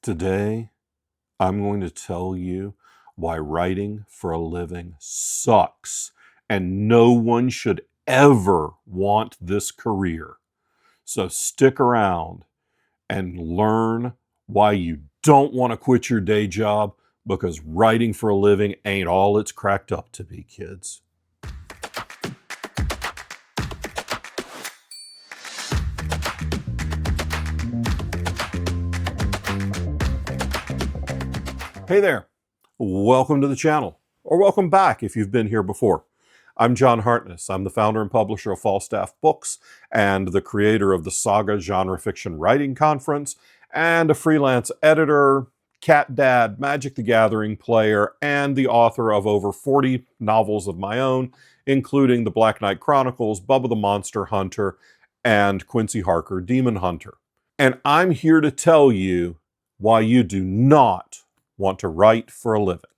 Today, I'm going to tell you why writing for a living sucks and no one should ever want this career. So stick around and learn why you don't want to quit your day job, because writing for a living ain't all it's cracked up to be, kids. Hey there, welcome to the channel, or welcome back if you've been here before. I'm John Hartness. I'm the founder and publisher of Falstaff Books and the creator of the Saga Genre Fiction Writing Conference, and a freelance editor, cat dad, Magic the Gathering player, and the author of over 40 novels of my own, including The Black Knight Chronicles, Bubba the Monster Hunter, and Quincy Harker, Demon Hunter. And I'm here to tell you why you do not want to write for a living.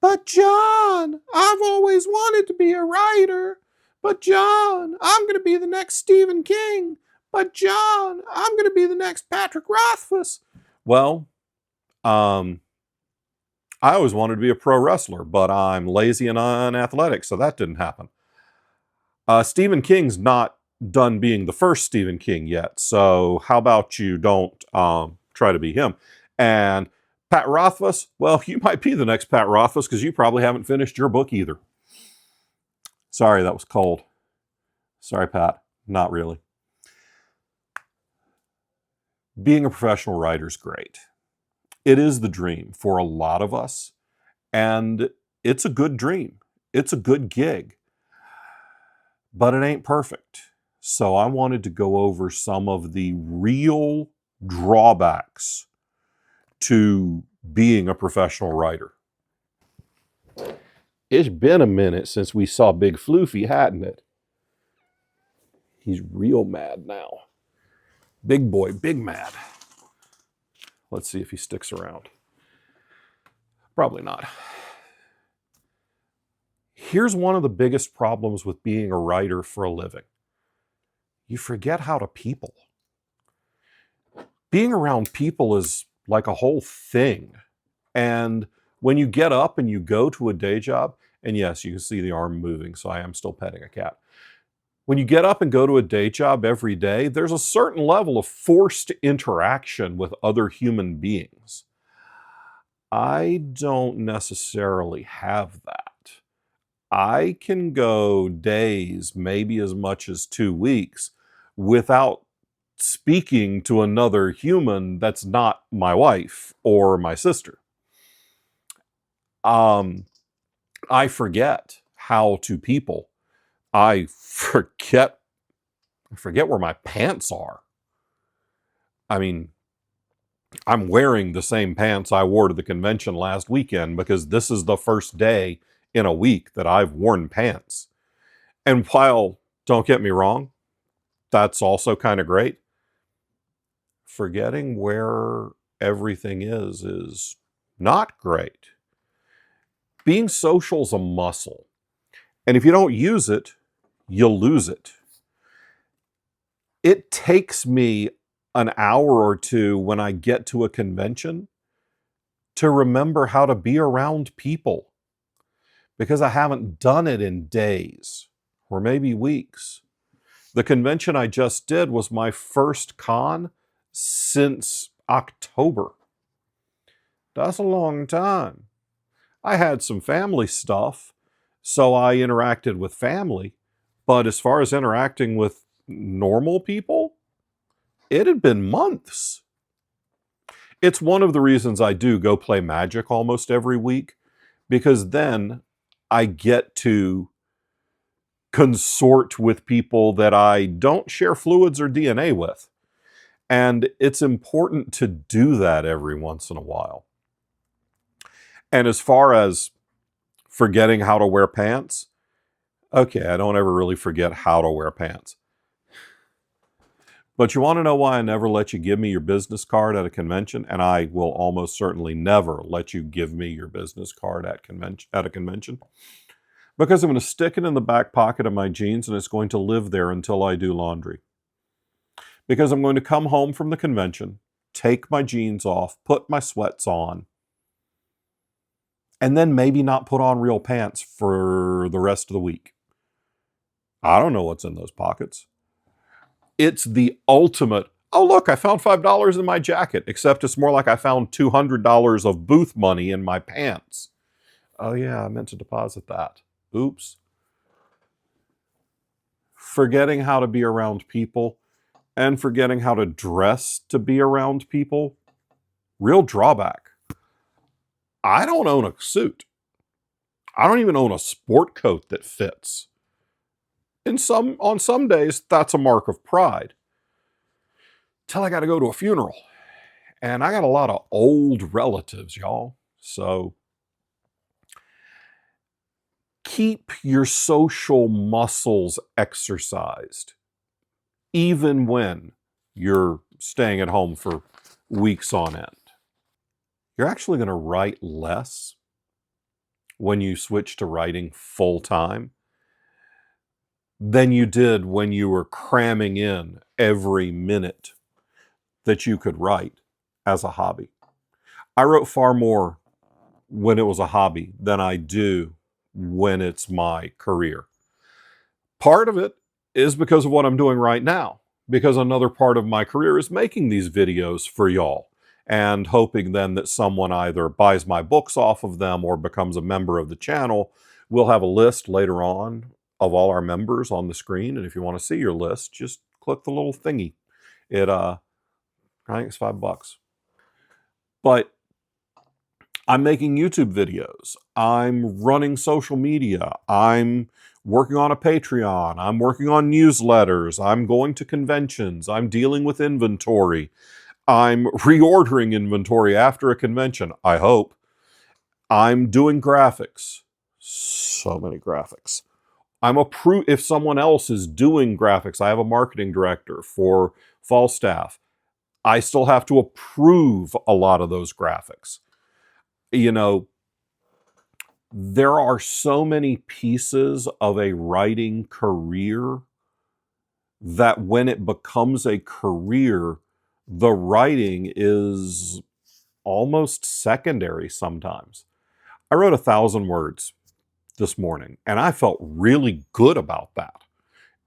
But John, I've always wanted to be a writer. But John, I'm going to be the next Stephen King. But John, I'm going to be the next Patrick Rothfuss. Well, I always wanted to be a pro wrestler, but I'm lazy and unathletic, so that didn't happen. Stephen King's not done being the first Stephen King yet, so how about you don't try to be him? And Pat Rothfuss, well, you might be the next Pat Rothfuss because you probably haven't finished your book either. Sorry, that was cold. Sorry, Pat. Not really. Being a professional writer is great. It is the dream for a lot of us, and it's a good dream. It's a good gig, but it ain't perfect. So I wanted to go over some of the real drawbacks to being a professional writer. It's been a minute since we saw Big Floofy, hadn't it? He's real mad now. Big boy, big mad. Let's see if he sticks around. Probably not. Here's one of the biggest problems with being a writer for a living. You forget how to people. Being around people is like a whole thing. And when you get up and you go to a day job, and yes, you can see the arm moving, so I am still petting a cat. When you get up and go to a day job every day, there's a certain level of forced interaction with other human beings. I don't necessarily have that. I can go days, maybe as much as 2 weeks, without speaking to another human that's not my wife or my sister. I forget how to people. I forget where my pants are. I mean, I'm wearing the same pants I wore to the convention last weekend because this is the first day in a week that I've worn pants. And while, don't get me wrong, that's also kind of great, forgetting where everything is not great. Being social is a muscle. And if you don't use it, you'll lose it. It takes me an hour or two when I get to a convention to remember how to be around people, because I haven't done it in days or maybe weeks. The convention I just did was my first con since October. That's a long time. I had some family stuff, so I interacted with family, but as far as interacting with normal people, it had been months. It's one of the reasons I do go play Magic almost every week, because then I get to consort with people that I don't share fluids or DNA with. And it's important to do that every once in a while. And as far as forgetting how to wear pants, okay, I don't ever really forget how to wear pants. But you want to know why I never let you give me your business card at a convention? And I will almost certainly never let you give me your business card at a convention. Because I'm going to stick it in the back pocket of my jeans and it's going to live there until I do laundry. Because I'm going to come home from the convention, take my jeans off, put my sweats on, and then maybe not put on real pants for the rest of the week. I don't know what's in those pockets. It's the ultimate, oh look, I found $5 in my jacket, except it's more like I found $200 of booth money in my pants. Oh yeah, I meant to deposit that. Oops. Forgetting how to be around people and forgetting how to dress to be around people, real drawback. I don't own a suit. I don't even own a sport coat that fits. On some days, that's a mark of pride. Till I got to go to a funeral. And I got a lot of old relatives, y'all. So keep your social muscles exercised, even when you're staying at home for weeks on end. You're actually going to write less when you switch to writing full time than you did when you were cramming in every minute that you could write as a hobby. I wrote far more when it was a hobby than I do when it's my career. Part of it is because of what I'm doing right now, because another part of my career is making these videos for y'all and hoping then that someone either buys my books off of them or becomes a member of the channel. We'll have a list later on of all our members on the screen, and if you want to see your list, just click the little thingy. I think it's $5. But I'm making YouTube videos. I'm running social media. I'm working on a Patreon. I'm working on newsletters. I'm going to conventions. I'm dealing with inventory. I'm reordering inventory after a convention, I hope. I'm doing graphics. So many graphics. If someone else is doing graphics, I have a marketing director for Falstaff. I still have to approve a lot of those graphics. You know, there are so many pieces of a writing career that when it becomes a career, the writing is almost secondary sometimes. I wrote 1,000 words this morning, and I felt really good about that.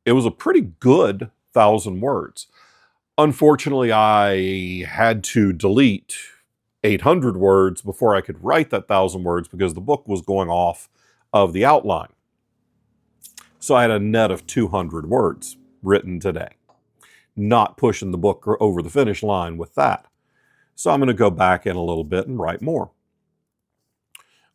It was a pretty good 1,000 words. Unfortunately, I had to delete 800 words before I could write that 1,000 words because the book was going off of the outline. So I had a net of 200 words written today, not pushing the book over the finish line with that. So I'm going to go back in a little bit and write more.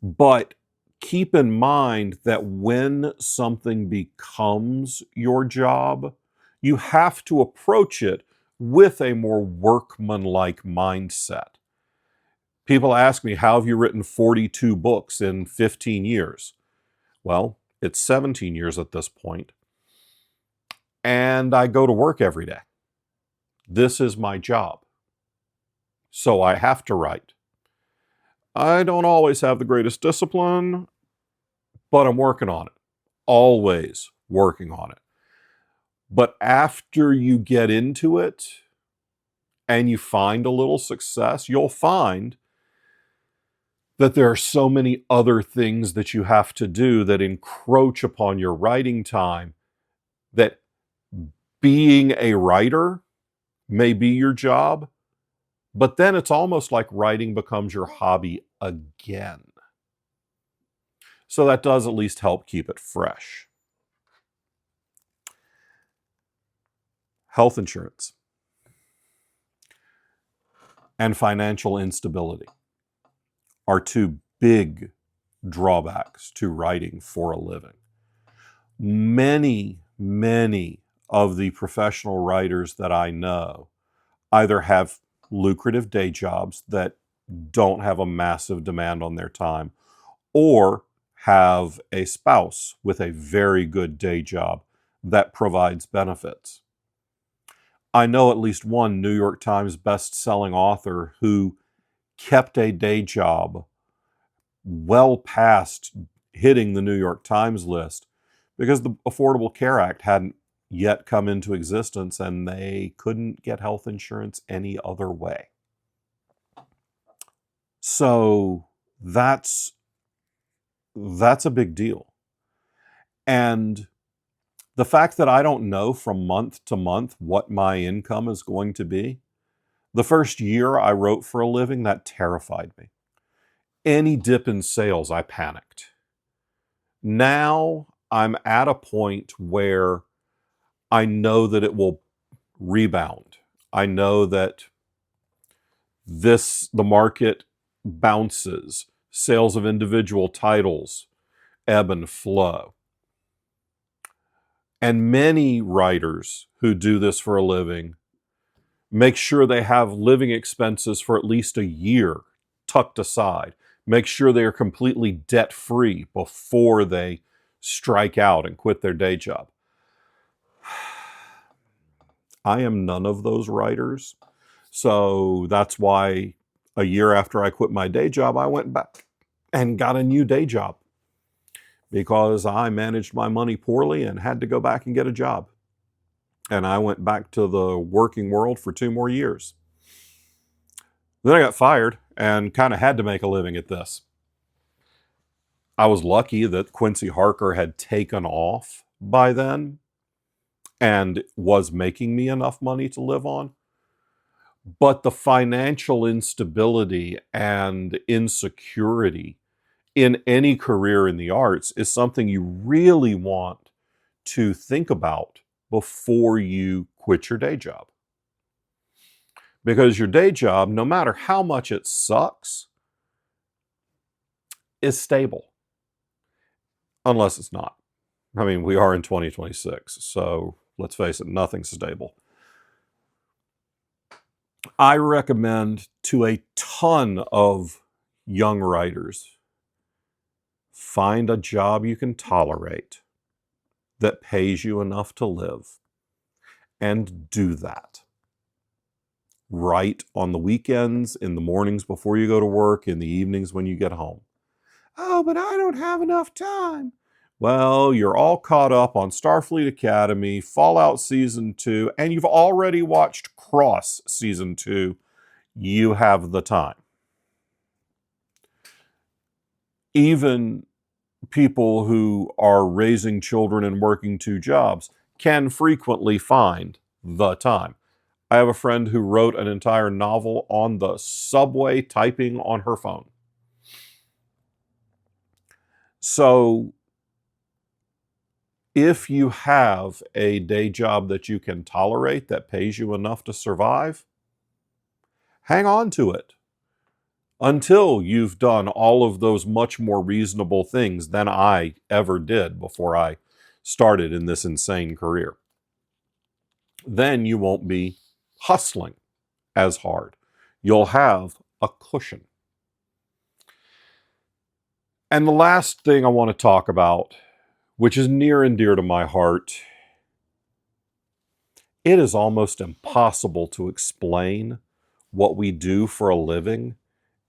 But keep in mind that when something becomes your job, you have to approach it with a more workmanlike mindset. People ask me, how have you written 42 books in 15 years? Well, it's 17 years at this point. And I go to work every day. This is my job. So I have to write. I don't always have the greatest discipline, but I'm working on it. Always working on it. But after you get into it and you find a little success, you'll find that there are so many other things that you have to do that encroach upon your writing time, that being a writer may be your job, but then it's almost like writing becomes your hobby again. So that does at least help keep it fresh. Health insurance and financial instability are two big drawbacks to writing for a living. Many of the professional writers that I know either have lucrative day jobs that don't have a massive demand on their time, or have a spouse with a very good day job that provides benefits. I know at least one New York Times best-selling author who kept a day job well past hitting the New York Times list because the Affordable Care Act hadn't yet come into existence and they couldn't get health insurance any other way. So that's a big deal. And the fact that I don't know from month to month what my income is going to be, the first year I wrote for a living, that terrified me. Any dip in sales, I panicked. Now I'm at a point where I know that it will rebound. I know that the market bounces. Sales of individual titles ebb and flow. And many writers who do this for a living make sure they have living expenses for at least a year tucked aside. Make sure they are completely debt-free before they strike out and quit their day job. I am none of those writers. So that's why a year after I quit my day job, I went back and got a new day job because I managed my money poorly and had to go back and get a job. And I went back to the working world for 2 more years. Then I got fired and kind of had to make a living at this. I was lucky that Quincy Harker had taken off by then and was making me enough money to live on. But the financial instability and insecurity in any career in the arts is something you really want to think about before you quit your day job. Because your day job, no matter how much it sucks, is stable. Unless it's not. I mean, we are in 2026, so let's face it, nothing's stable. I recommend to a ton of young writers, find a job you can tolerate that pays you enough to live, and do that. Write on the weekends, in the mornings before you go to work, in the evenings when you get home. Oh, but I don't have enough time. Well, you're all caught up on Starfleet Academy, Fallout Season 2, and you've already watched Cross Season 2. You have the time. Even people who are raising children and working 2 jobs can frequently find the time. I have a friend who wrote an entire novel on the subway typing on her phone. So if you have a day job that you can tolerate that pays you enough to survive, hang on to it until you've done all of those much more reasonable things than I ever did before I started in this insane career. Then you won't be hustling as hard. You'll have a cushion. And the last thing I want to talk about, which is near and dear to my heart, it is almost impossible to explain what we do for a living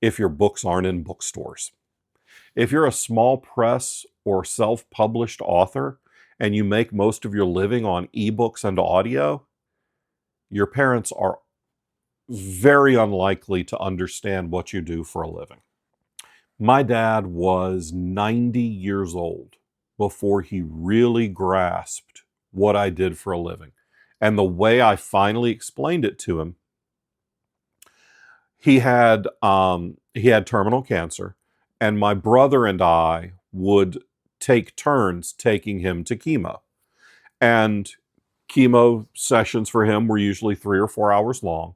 if your books aren't in bookstores. If you're a small press or self-published author and you make most of your living on ebooks and audio, your parents are very unlikely to understand what you do for a living. My dad was 90 years old before he really grasped what I did for a living. And the way I finally explained it to him, he had terminal cancer, and my brother and I would take turns taking him to chemo. And chemo sessions for him were usually 3 or 4 hours long.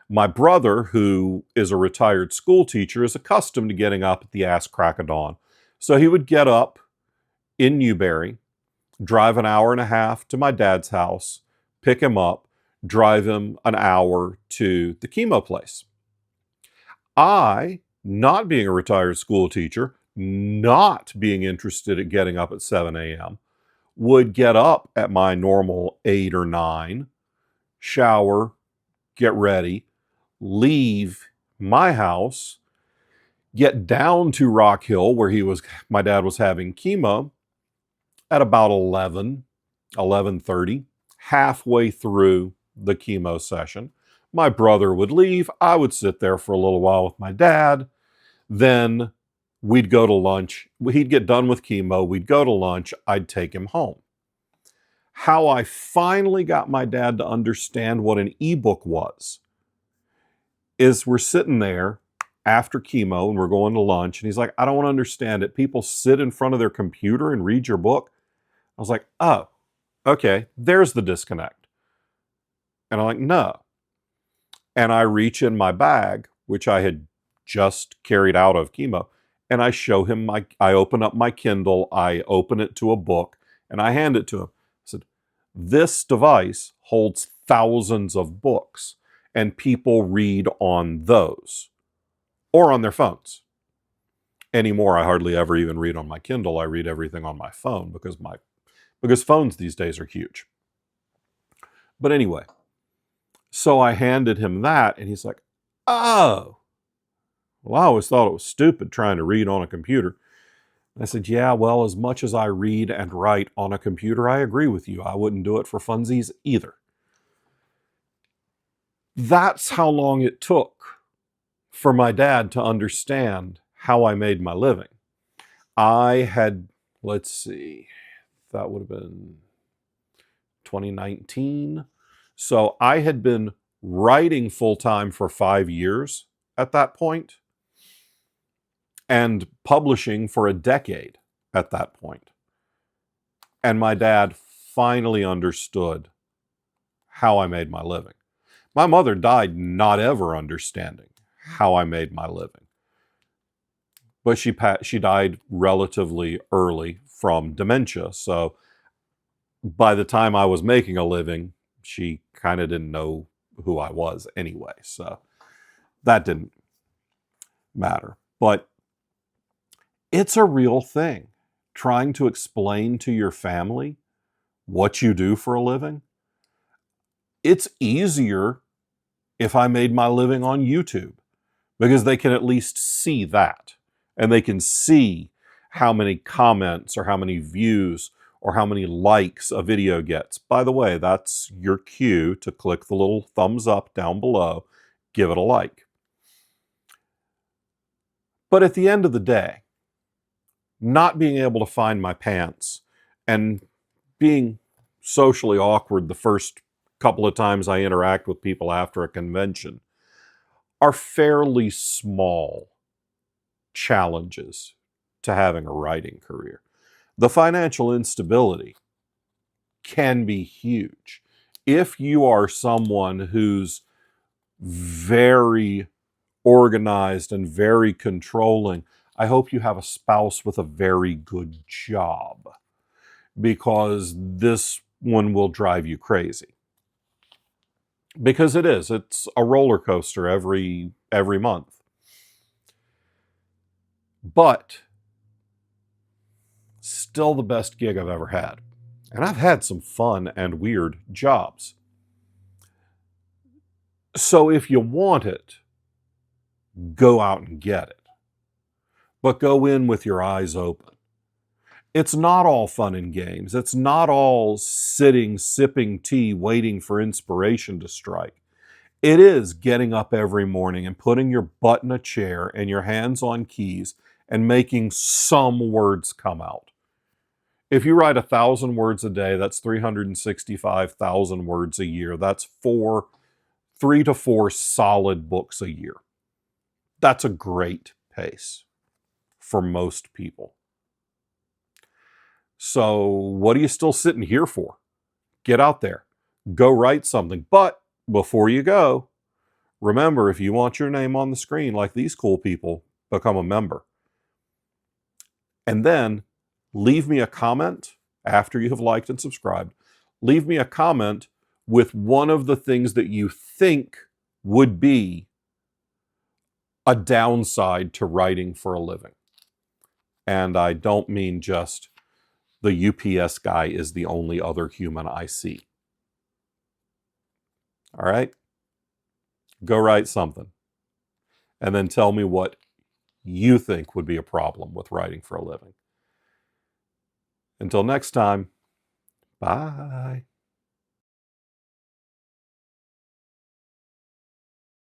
My brother, who is a retired school teacher, is accustomed to getting up at the ass crack of dawn. So he would get up in Newberry, drive an hour and a half to my dad's house, pick him up, drive him an hour to the chemo place. I, not being a retired school teacher, not being interested in getting up at 7 a.m., would get up at my normal 8 or 9, shower, get ready, leave my house, get down to Rock Hill where my dad was having chemo at about 11:30, halfway through the chemo session. My brother would leave. I would sit there for a little while with my dad, Then we'd go to lunch. He'd get done with chemo. We'd go to lunch. I'd take him home. How I finally got my dad to understand what an ebook was is we're sitting there after chemo and we're going to lunch, and he's like, I don't want to understand it. People sit in front of their computer and read your book. I was like, oh, okay, there's the disconnect. And I'm like, no. And I reach in my bag, which I had just carried out of chemo, and I show him I open up my Kindle, I open it to a book, and I hand it to him. I said, this device holds thousands of books, and people read on those or on their phones. Anymore, I hardly ever even read on my Kindle. I read everything on my phone because phones these days are huge. But anyway, so I handed him that, and he's like, oh, well, I always thought it was stupid trying to read on a computer. And I said, yeah, well, as much as I read and write on a computer, I agree with you. I wouldn't do it for funsies either. That's how long it took for my dad to understand how I made my living. I had, let's see, that would have been 2019. So I had been writing full-time for 5 years at that point, and publishing for a decade at that point. And my dad finally understood how I made my living. My mother died not ever understanding how I made my living. But she died relatively early from dementia. So by the time I was making a living, she kind of didn't know who I was anyway. So that didn't matter. But it's a real thing. Trying to explain to your family what you do for a living. It's easier if I made my living on YouTube, because they can at least see that. And they can see how many comments or how many views or how many likes a video gets. By the way, that's your cue to click the little thumbs up down below, give it a like. But at the end of the day, not being able to find my pants and being socially awkward the first couple of times I interact with people after a convention are fairly small challenges to having a writing career. The financial instability can be huge. If you are someone who's very organized and very controlling, I hope you have a spouse with a very good job, because this one will drive you crazy. Because it's a roller coaster every month. But still the best gig I've ever had. And I've had some fun and weird jobs. So if you want it, go out and get it. But go in with your eyes open. It's not all fun and games. It's not all sitting, sipping tea, waiting for inspiration to strike. It is getting up every morning and putting your butt in a chair and your hands on keys and making some words come out. If you write 1,000 words a day, that's 365,000 words a year. That's 3 to 4 solid books a year. That's a great pace for most people. So what are you still sitting here for? Get out there. Go write something. But before you go, remember, if you want your name on the screen like these cool people, become a member. And then leave me a comment after you have liked and subscribed. Leave me a comment with one of the things that you think would be a downside to writing for a living. And I don't mean just the UPS guy is the only other human I see. All right? Go write something. And then tell me what you think would be a problem with writing for a living. Until next time, bye.